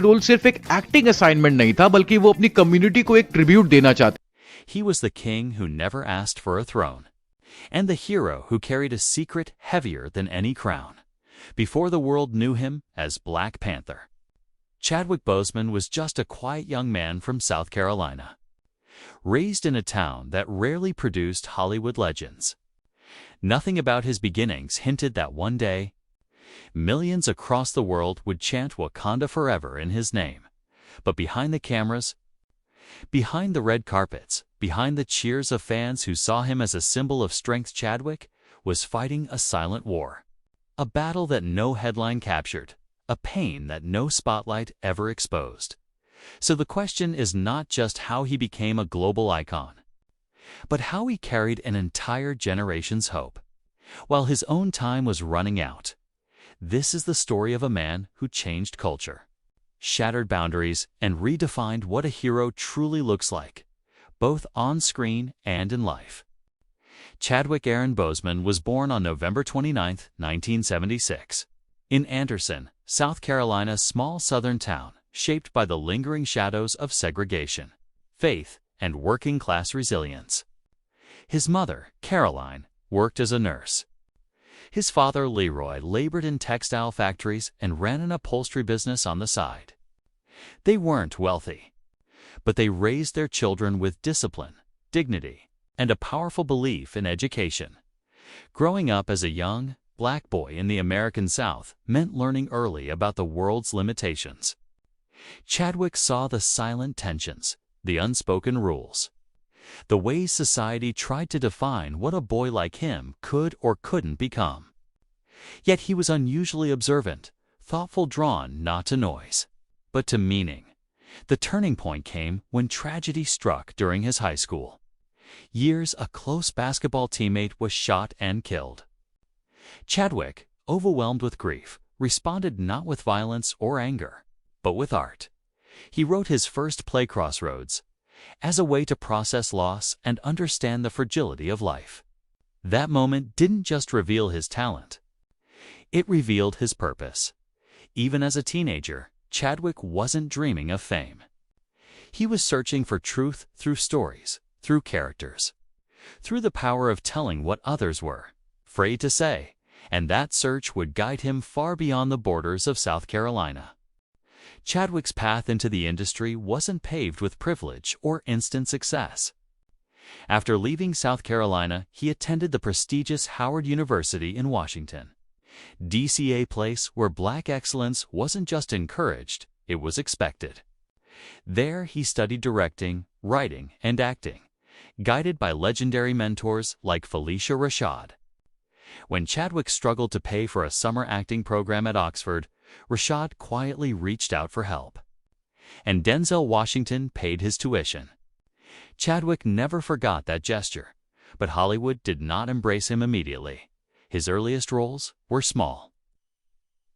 Role सिर्फ एक acting assignment नहीं था, बल्कि वो अपनी कम्युनिटी को एक ट्रिब्यूट देना चाहते। He was the king who never asked for a throne, and the hero who carried a secret heavier than any crown, before the world knew him as Black Panther. Chadwick Boseman was just a quiet young man from South Carolina, raised in a town that rarely produced Hollywood legends. Nothing about his beginnings hinted that one day, millions across the world would chant Wakanda forever in his name. But behind the cameras, behind the red carpets, behind the cheers of fans who saw him as a symbol of strength, Chadwick was fighting a silent war. A battle that no headline captured, a pain that no spotlight ever exposed. So the question is not just how he became a global icon, but how he carried an entire generation's hope, while his own time was running out. This is the story of a man who changed culture, shattered boundaries, and redefined what a hero truly looks like, both on screen and in life. Chadwick Aaron Boseman was born on November 29, 1976, in Anderson, South Carolina's small southern town, shaped by the lingering shadows of segregation, faith, and working-class resilience. His mother, Caroline, worked as a nurse. His father, Leroy, labored in textile factories and ran an upholstery business on the side. They weren't wealthy, but they raised their children with discipline, dignity, and a powerful belief in education. Growing up as a young, black boy in the American South meant learning early about the world's limitations. Chadwick saw the silent tensions, the unspoken rules, the ways society tried to define what a boy like him could or couldn't become. Yet he was unusually observant, thoughtful, drawn not to noise, but to meaning. The turning point came when tragedy struck during his high school years. A close basketball teammate was shot and killed. Chadwick, overwhelmed with grief, responded not with violence or anger, but with art. He wrote his first play, Crossroads, as a way to process loss and understand the fragility of life. That moment didn't just reveal his talent, it revealed his purpose. Even as a teenager, Chadwick wasn't dreaming of fame. He was searching for truth through stories, through characters, through the power of telling what others were afraid to say, and that search would guide him far beyond the borders of South Carolina. Chadwick's path into the industry wasn't paved with privilege or instant success. After leaving South Carolina, he attended the prestigious Howard University in Washington, D.C., a place where black excellence wasn't just encouraged, it was expected. There he studied directing, writing, and acting, guided by legendary mentors like Felicia Rashad. When Chadwick struggled to pay for a summer acting program at Oxford, Rashad quietly reached out for help, and Denzel Washington paid his tuition. Chadwick never forgot that gesture, but Hollywood did not embrace him immediately. His earliest roles were small,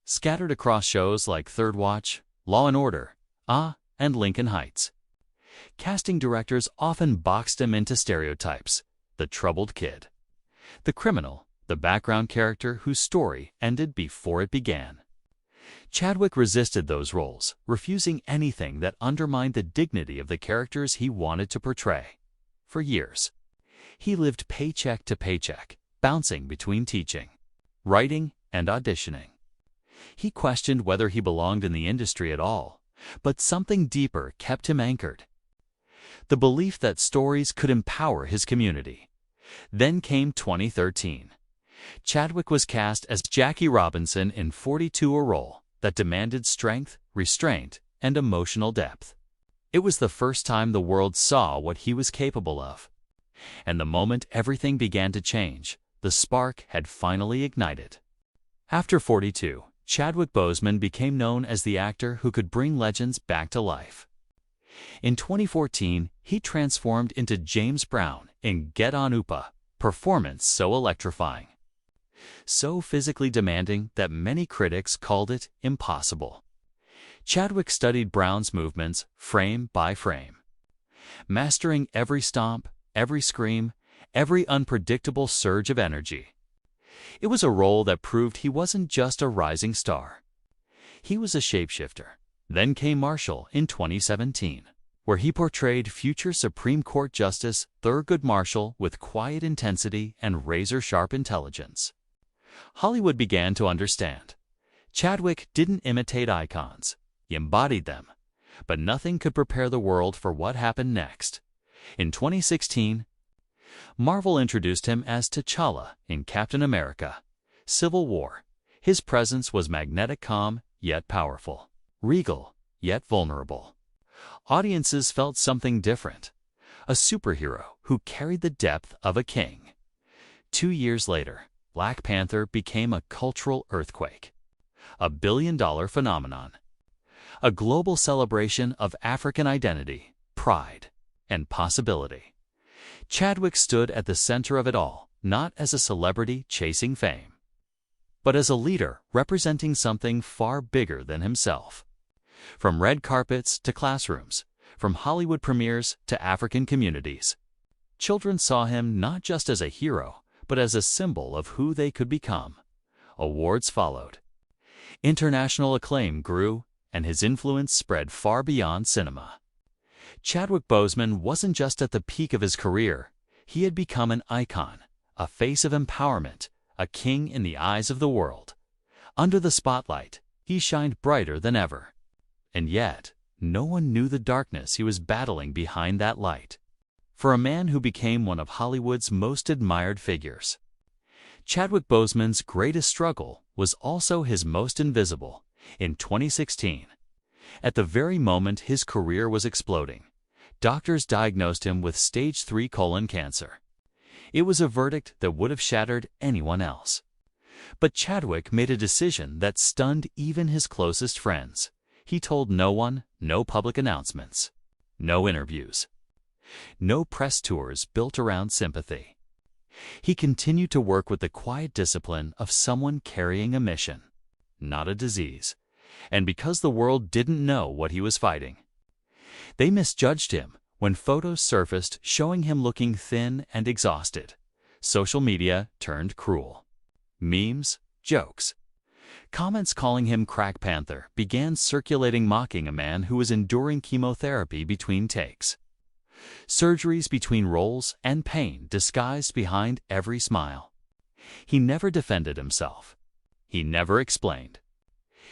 scattered across shows like Third Watch, Law and Order, and Lincoln Heights. Casting directors often boxed him into stereotypes: the troubled kid, the criminal, the background character whose story ended before it began. Chadwick resisted those roles, refusing anything that undermined the dignity of the characters he wanted to portray. For years, he lived paycheck to paycheck, bouncing between teaching, writing, and auditioning. He questioned whether he belonged in the industry at all, but something deeper kept him anchored: the belief that stories could empower his community. Then came 2013. Chadwick was cast as Jackie Robinson in 42, a role that demanded strength, restraint, and emotional depth. It was the first time the world saw what he was capable of. And the moment everything began to change, the spark had finally ignited. After 42, Chadwick Boseman became known as the actor who could bring legends back to life. In 2014, he transformed into James Brown in Get On Upa, performance so electrifying, so physically demanding that many critics called it impossible. Chadwick studied Brown's movements frame by frame, mastering every stomp, every scream, every unpredictable surge of energy. It was a role that proved he wasn't just a rising star. He was a shapeshifter, Then came Marshall in 2017, where he portrayed future Supreme Court Justice Thurgood Marshall with quiet intensity and razor-sharp intelligence. Hollywood began to understand. Chadwick didn't imitate icons, he embodied them. But nothing could prepare the world for what happened next. In 2016, Marvel introduced him as T'Challa in Captain America: Civil War. His presence was magnetic, calm, yet powerful, regal, yet vulnerable. Audiences felt something different, a superhero who carried the depth of a king. 2 years later, Black Panther became a cultural earthquake, a billion-dollar phenomenon, a global celebration of African identity, pride, and possibility. Chadwick stood at the center of it all, not as a celebrity chasing fame, but as a leader representing something far bigger than himself. From red carpets to classrooms, from Hollywood premieres to African communities, children saw him not just as a hero, but as a symbol of who they could become. Awards followed. International acclaim grew, and his influence spread far beyond cinema. Chadwick Boseman wasn't just at the peak of his career. He had become an icon, a face of empowerment, a king in the eyes of the world. Under the spotlight, he shined brighter than ever. And yet, no one knew the darkness he was battling behind that light. For a man who became one of Hollywood's most admired figures, Chadwick Boseman's greatest struggle was also his most invisible. In 2016, at the very moment his career was exploding, doctors diagnosed him with stage 3 colon cancer. It was a verdict that would have shattered anyone else. But Chadwick made a decision that stunned even his closest friends. He told no one, no public announcements, no interviews, no press tours built around sympathy. He continued to work with the quiet discipline of someone carrying a mission, not a disease. And because the world didn't know what he was fighting, they misjudged him when photos surfaced showing him looking thin and exhausted. Social media turned cruel. Memes, jokes, comments calling him Crack Panther began circulating, mocking a man who was enduring chemotherapy between takes, surgeries between roles, and pain disguised behind every smile. He never defended himself. He never explained.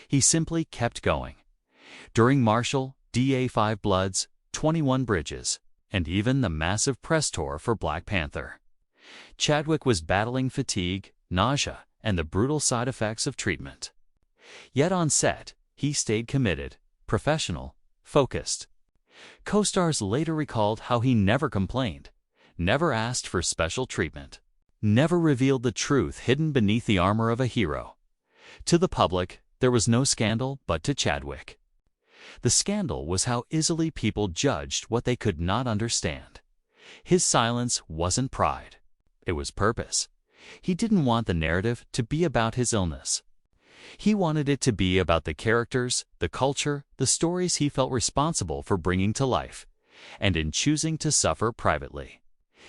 He simply kept going. During Marshall, DA5 Bloods, 21 Bridges, and even the massive press tour for Black Panther, Chadwick was battling fatigue, nausea, and the brutal side effects of treatment. Yet on set, he stayed committed, professional, focused. Co-stars later recalled how he never complained, never asked for special treatment, never revealed the truth hidden beneath the armor of a hero. To the public, there was no scandal, but to Chadwick, the scandal was how easily people judged what they could not understand. His silence wasn't pride. It was purpose. He didn't want the narrative to be about his illness. He wanted it to be about the characters, the culture, the stories he felt responsible for bringing to life. And in choosing to suffer privately,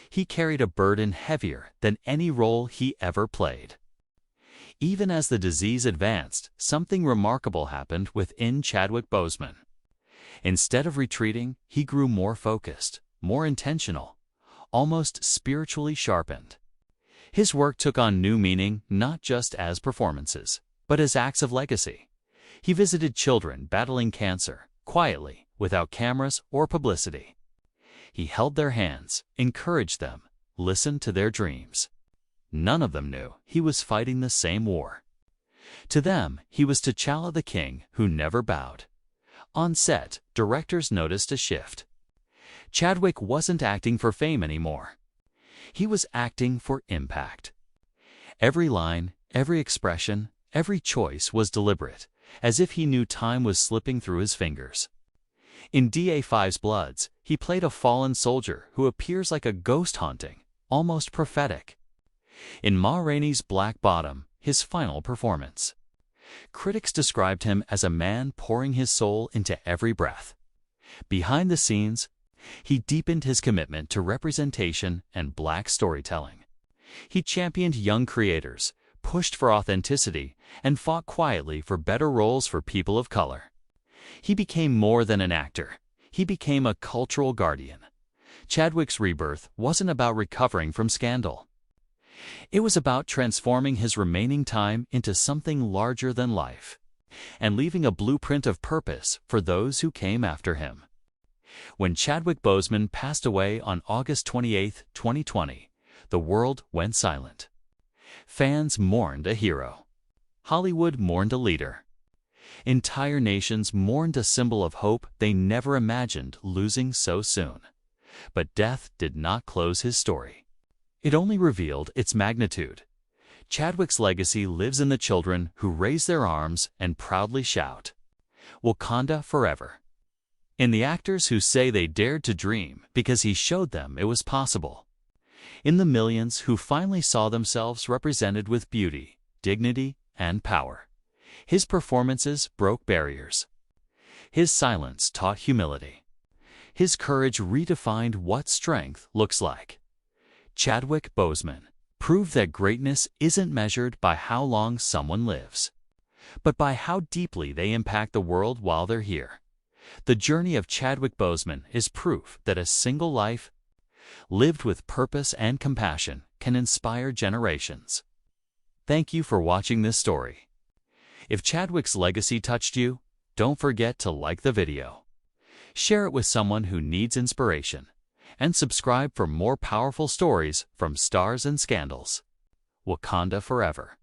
he carried a burden heavier than any role he ever played. Even as the disease advanced, something remarkable happened within Chadwick Boseman. Instead of retreating, he grew more focused, more intentional, almost spiritually sharpened. His work took on new meaning not just as performances, but as acts of legacy. He visited children battling cancer, quietly, without cameras or publicity. He held their hands, encouraged them, listened to their dreams. None of them knew he was fighting the same war. To them, he was T'Challa, the king who never bowed. On set, directors noticed a shift. Chadwick wasn't acting for fame anymore. He was acting for impact. Every line, every expression, every choice was deliberate, as if he knew time was slipping through his fingers. In DA5's Bloods, he played a fallen soldier who appears like a ghost haunting, almost prophetic. In Ma Rainey's Black Bottom, his final performance, critics described him as a man pouring his soul into every breath. Behind the scenes, he deepened his commitment to representation and Black storytelling. He championed young creators, pushed for authenticity, and fought quietly for better roles for people of color. He became more than an actor. He became a cultural guardian. Chadwick's rebirth wasn't about recovering from scandal. It was about transforming his remaining time into something larger than life, and leaving a blueprint of purpose for those who came after him. When Chadwick Boseman passed away on August 28, 2020, the world went silent. Fans mourned a hero. Hollywood mourned a leader. Entire nations mourned a symbol of hope they never imagined losing so soon. But death did not close his story. It only revealed its magnitude. Chadwick's legacy lives in the children who raise their arms and proudly shout, "Wakanda forever." In the actors who say they dared to dream because he showed them it was possible. In the millions who finally saw themselves represented with beauty, dignity, and power. His performances broke barriers. His silence taught humility. His courage redefined what strength looks like. Chadwick Boseman proved that greatness isn't measured by how long someone lives, but by how deeply they impact the world while they're here. The journey of Chadwick Boseman is proof that a single life, lived with purpose and compassion, can inspire generations. Thank you for watching this story. If Chadwick's legacy touched you, don't forget to like the video. Share it with someone who needs inspiration, and subscribe for more powerful stories from stars and scandals. Wakanda forever.